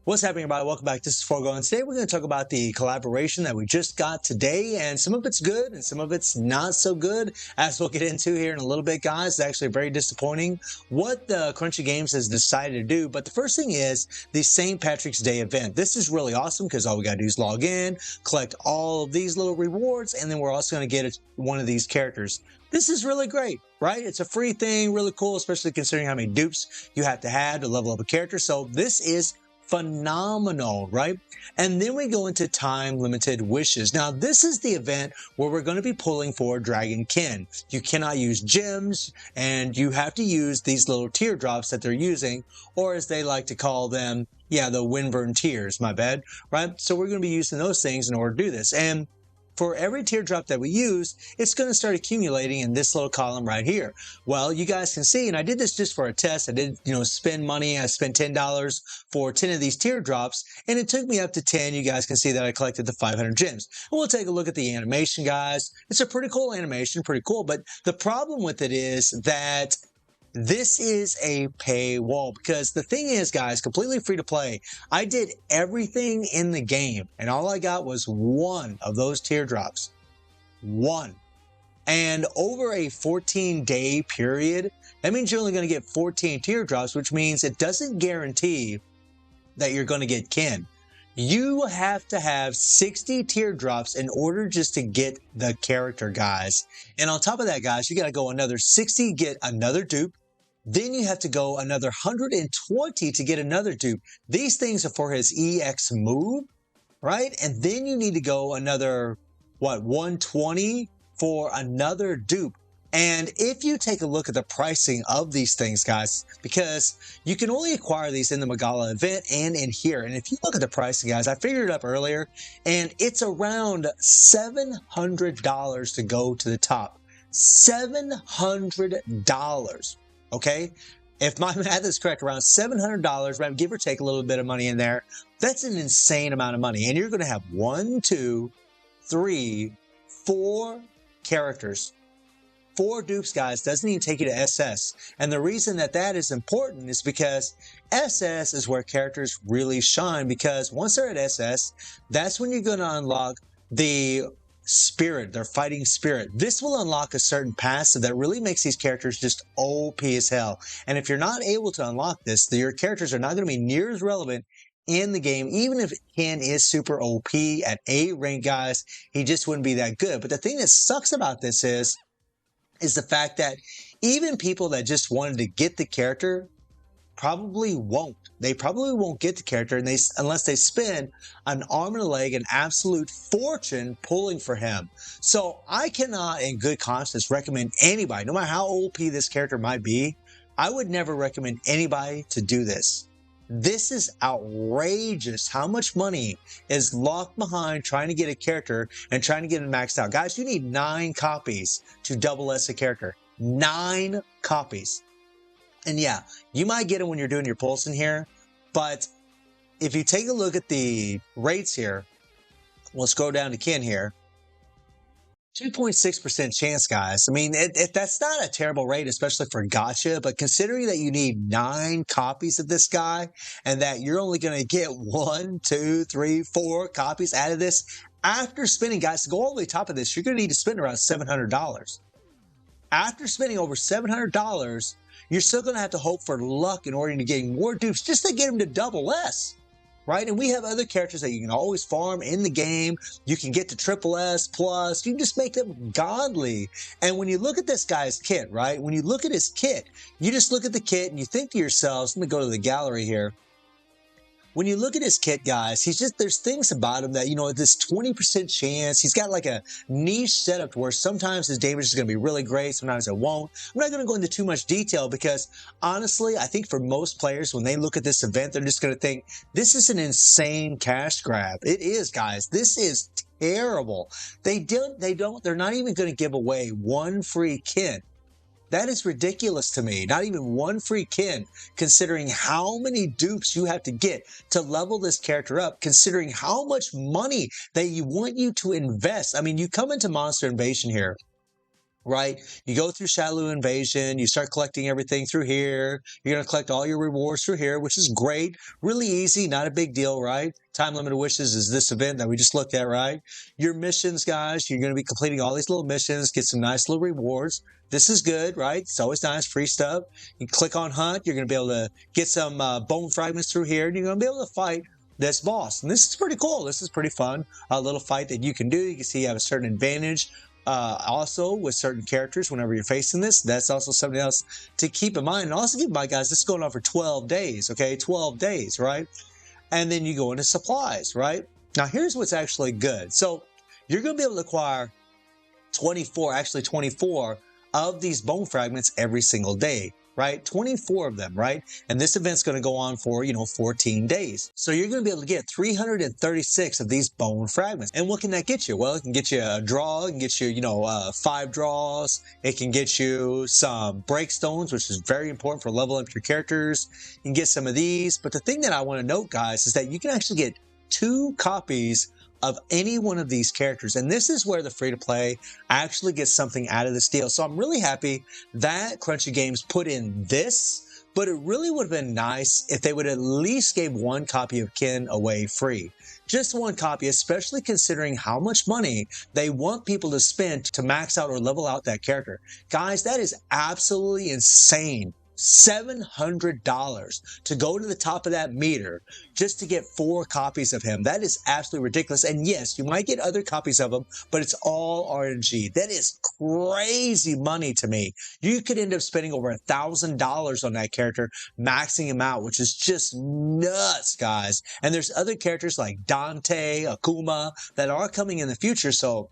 What's happening, everybody? Welcome back. This is Forgo, and today we're going to talk about the collaboration that we just got today, and some of it's good and some of it's not so good, as we'll get into here in a little bit, guys. It's actually very disappointing what the Crunchy Games has decided to do, but the first thing is the St. Patrick's Day event. This is really awesome because all we got to do is log in, collect all of these little rewards, and then we're also going to get one of these characters. This is really great, right? It's a free thing, really cool, especially considering how many dupes you have to level up a character. So this is phenomenal, right? And then we go into time limited wishes. Now, this is the event where we're going to be pulling for Dragon Kin. You cannot use gems, and you have to use these little teardrops that they're using, or as they like to call them, the Windburn tears, my bad, right? So we're going to be using those things in order to do this. And for every teardrop that we use, it's going to start accumulating in this little column right here. Well, you guys can see, and I did this just for a test. I did, spend money. I spent $10 for 10 of these teardrops, and it took me up to 10. You guys can see that I collected the 500 gems. And we'll take a look at the animation, guys. It's a pretty cool animation, pretty cool. But the problem with it is that this is a paywall, because the thing is, guys, completely free to play. I did everything in the game, and all I got was one of those teardrops. One. And over a 14-day period, that means you're only going to get 14 teardrops, which means it doesn't guarantee that you're going to get kin. You have to have 60 teardrops in order just to get the character, guys. And on top of that, guys, you got to go another 60, get another dupe. Then you have to go another 120 to get another dupe. These things are for his EX move, right? And then you need to go another, 120 for another dupe. And if you take a look at the pricing of these things, guys, because you can only acquire these in the Magala event and in here. And if you look at the pricing, guys, I figured it up earlier, and it's around $700 to go to the top. $700. Okay, if my math is correct, around $700, right, give or take a little bit of money in there. That's an insane amount of money. And you're going to have 1, 2, 3, 4 characters. 4 dupes, guys. Doesn't even take you to SS. And the reason that that is important is because SS is where characters really shine, because once they're at SS, that's when you're going to unlock the spirit, their fighting spirit. This will unlock a certain passive that really makes these characters just OP as hell. And if you're not able to unlock this, your characters are not going to be near as relevant in the game. Even if Ken is super OP at A rank, guys, he just wouldn't be that good. But the thing that sucks about this is the fact that even people that just wanted to get the character probably won't. They probably won't get the character unless they spend an arm and a leg, an absolute fortune pulling for him. So I cannot, in good conscience, recommend anybody, no matter how OP this character might be, I would never recommend anybody to do this. This is outrageous how much money is locked behind trying to get a character and trying to get it maxed out. Guys, you need 9 copies to double S a character. 9 copies. And yeah, you might get it when you're doing your pulse in here, but if you take a look at the rates here, we'll scroll down to Kin here. 2.6% chance, guys. I mean, that's not a terrible rate, especially for gacha, but considering that you need 9 copies of this guy and that you're only going to get 1, 2, 3, 4 copies out of this, after spending, guys, to go all the way top of this, you're going to need to spend around $700. After spending over $700, you're still going to have to hope for luck in order to get more dupes just to get them to double S, right? And we have other characters that you can always farm in the game. You can get to triple S plus. You can just make them godly. And when you look at this guy's kit, right? When you look at his kit, you just look at the kit and you think to yourselves, let me go to the gallery here. When you look at his kit, guys, there's things about him that, this 20% chance. He's got like a niche setup where sometimes his damage is going to be really great, sometimes it won't. I'm not going to go into too much detail because, honestly, I think for most players, when they look at this event, they're just going to think, this is an insane cash grab. It is, guys. This is terrible. They're not even going to give away 1 free Kin. That is ridiculous to me. Not even 1 free Kin, considering how many dupes you have to get to level this character up, considering how much money that you want you to invest. I mean, you come into Monster Invasion here, right? You go through Shadow Invasion, you start collecting everything through here. You're going to collect all your rewards through here, which is great. Really easy, not a big deal, right? Time limited wishes is this event that we just looked at, right? Your missions, guys, you're going to be completing all these little missions, get some nice little rewards. This is good, right? It's always nice, free stuff. You click on Hunt, you're going to be able to get some bone fragments through here, and you're going to be able to fight this boss. And this is pretty cool. This is pretty fun. A little fight that you can do. You can see you have a certain advantage. Also, with certain characters, whenever you're facing this, that's also something else to keep in mind. And also keep in mind, guys, this is going on for 12 days, okay? 12 days, right? And then you go into supplies, right? Now, here's what's actually good. So, you're going to be able to acquire 24 of these bone fragments every single day, right? 24 of them, right? And this event's going to go on for, 14 days. So you're going to be able to get 336 of these bone fragments. And what can that get you? Well, it can get you a draw, it can get you, 5 draws. It can get you some breakstones, which is very important for leveling up your characters. You can get some of these. But the thing that I want to note, guys, is that you can actually get 2 copies of any one of these characters. And this is where the free-to-play actually gets something out of this deal. So I'm really happy that Crunchy Games put in this, but it really would have been nice if they would at least give 1 copy of Ken away free. Just 1 copy, especially considering how much money they want people to spend to max out or level out that character. Guys, that is absolutely insane. $700 to go to the top of that meter just to get 4 copies of him. That is absolutely ridiculous. And yes, you might get other copies of him, but it's all RNG. That is crazy money to me. You could end up spending over $1,000 on that character, maxing him out, which is just nuts, guys. And there's other characters like Dante, Akuma that are coming in the future. So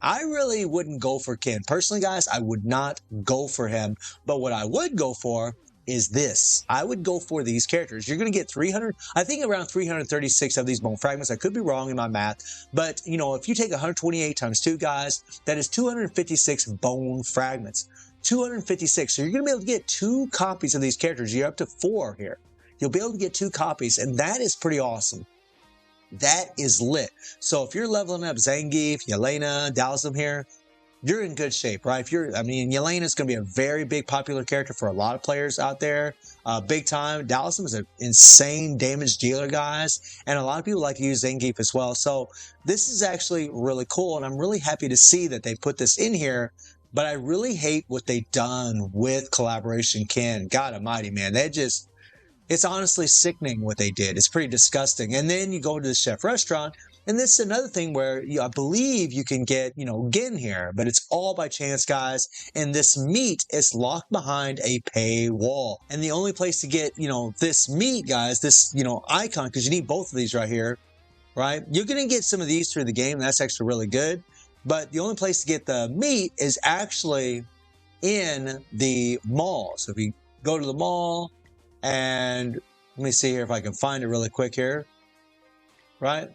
I really wouldn't go for Ken. Personally, guys, I would not go for him. But what I would go for is this. I would go for these characters. You're going to get 300, I think around 336 of these bone fragments. I could be wrong in my math. But, if you take 128 times 2, guys, that is 256 bone fragments. 256. So you're going to be able to get 2 copies of these characters. You're up to 4 here. You'll be able to get 2 copies. And that is pretty awesome. That is lit. So if you're leveling up Zangief, Yelena, Dhalsim here, you're in good shape, right? Yelena is going to be a very big popular character for a lot of players out there. Big time. Dhalsim is an insane damage dealer, guys. And a lot of people like to use Zangief as well. So this is actually really cool. And I'm really happy to see that they put this in here. But I really hate what they've done with Collaboration Ken. God almighty, man. It's honestly sickening what they did. It's pretty disgusting. And then you go to the chef restaurant, and this is another thing where I believe you can get, Gin here, but it's all by chance, guys. And this meat is locked behind a paywall. And the only place to get, this meat, guys, this, icon, because you need both of these right here, right? You're going to get some of these through the game. That's actually really good. But the only place to get the meat is actually in the mall. So if you go to the mall, and let me see here if I can find it really quick here, right?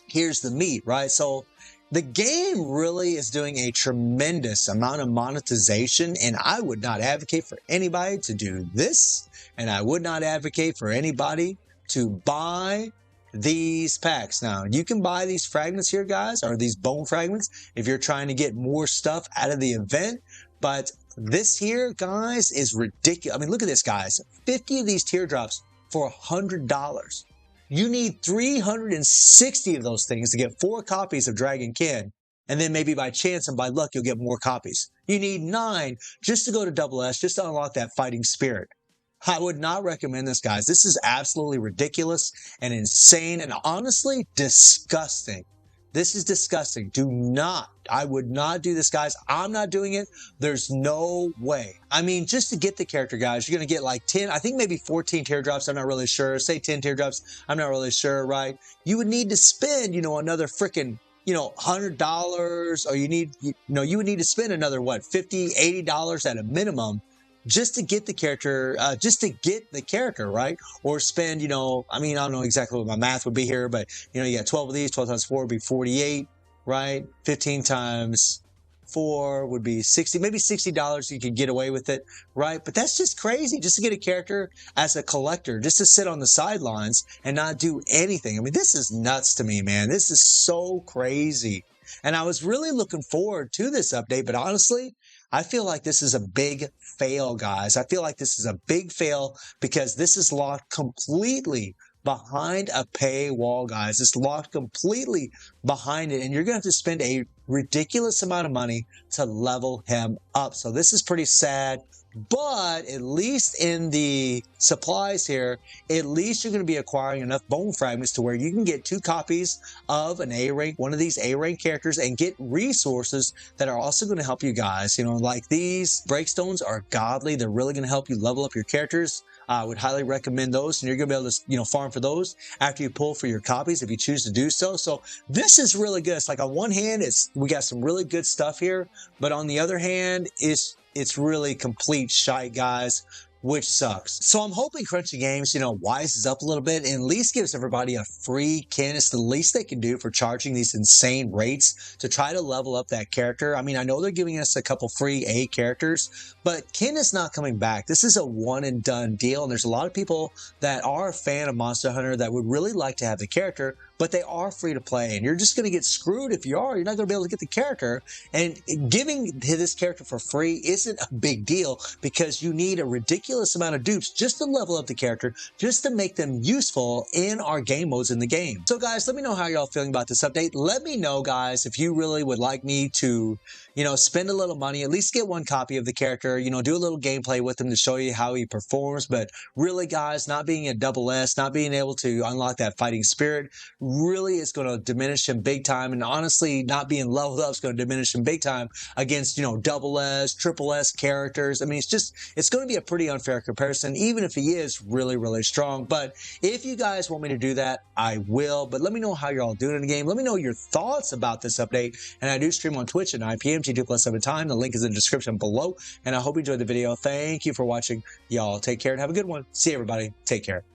Here's the meat, right? So the game really is doing a tremendous amount of monetization, and I would not advocate for anybody to do this, and I would not advocate for anybody to buy these packs. Now, you can buy these fragments here, guys, or these bone fragments, if you're trying to get more stuff out of the event, but this here, guys, is ridiculous. I mean, look at this, guys. 50 of these teardrops for $100. You need 360 of those things to get 4 copies of Dragon Ken. And then maybe by chance and by luck, you'll get more copies. You need 9 just to go to Double S, just to unlock that fighting spirit. I would not recommend this, guys. This is absolutely ridiculous and insane and honestly disgusting. This is disgusting. I would not do this, guys. I'm not doing it. There's no way. I mean, just to get the character, guys, you're going to get like 10, I think maybe 14 teardrops. I'm not really sure. Say 10 teardrops. I'm not really sure, right? You would need to spend, another freaking, $100, or you would need to spend another, what, $50, $80 at a minimum just to get the character, right? Or spend, I don't know exactly what my math would be here, but, you got 12 of these, 12 times 4 would be 48, right? 15 times 4 would be 60, maybe $60 you could get away with it, right? But that's just crazy, just to get a character as a collector, just to sit on the sidelines and not do anything. I mean, this is nuts to me, man. This is so crazy. And I was really looking forward to this update, but honestly, I feel like this is a big fail, guys. I feel like this is a big fail because this is locked completely behind a paywall, guys. It's locked completely behind it, and you're going to have to spend a ridiculous amount of money to level him up. So this is pretty sad. But at least in the supplies here, at least you're going to be acquiring enough bone fragments to where you can get 2 copies of an A rank, one of these A rank characters, and get resources that are also going to help you guys. You know, like these breakstones are godly. They're really going to help you level up your characters. I would highly recommend those, and you're going to be able to, you know, farm for those after you pull for your copies if you choose to do so. So this is really good. It's like on one hand, we got some really good stuff here, but on the other hand, it's really complete shite, guys, which sucks. So I'm hoping Crunchy Games, you know, wises up a little bit and at least gives everybody a free kin. It's the least they can do for charging these insane rates to try to level up that character. I mean, I know they're giving us a couple free A characters, but kin is not coming back. This is a one and done deal, and there's a lot of people that are a fan of Monster Hunter that would really like to have the character, but they are free to play, and you're just going to get screwed if you are. You're not going to be able to get the character, and giving this character for free isn't a big deal because you need a ridiculous amount of dupes just to level up the character, just to make them useful in our game modes in the game. So guys, let me know how y'all feeling about this update. Let me know, guys, if you really would like me to, you know, spend a little money, at least get 1 copy of the character, you know, do a little gameplay with him to show you how he performs. But really, guys, not being a double S, not being able to unlock that fighting spirit really is going to diminish him big time. And honestly, not being leveled up is going to diminish him big time against, you know, double S, triple S characters. I mean, it's going to be a pretty unfair comparison, even if he is really, really strong. But if you guys want me to do that, I will. But let me know how you're all doing in the game. Let me know your thoughts about this update. And I do stream on Twitch at 9 p.m. G2+7 time. The link is in the description below. And I hope you enjoyed the video. Thank you for watching. Y'all take care and have a good one. See you, everybody. Take care.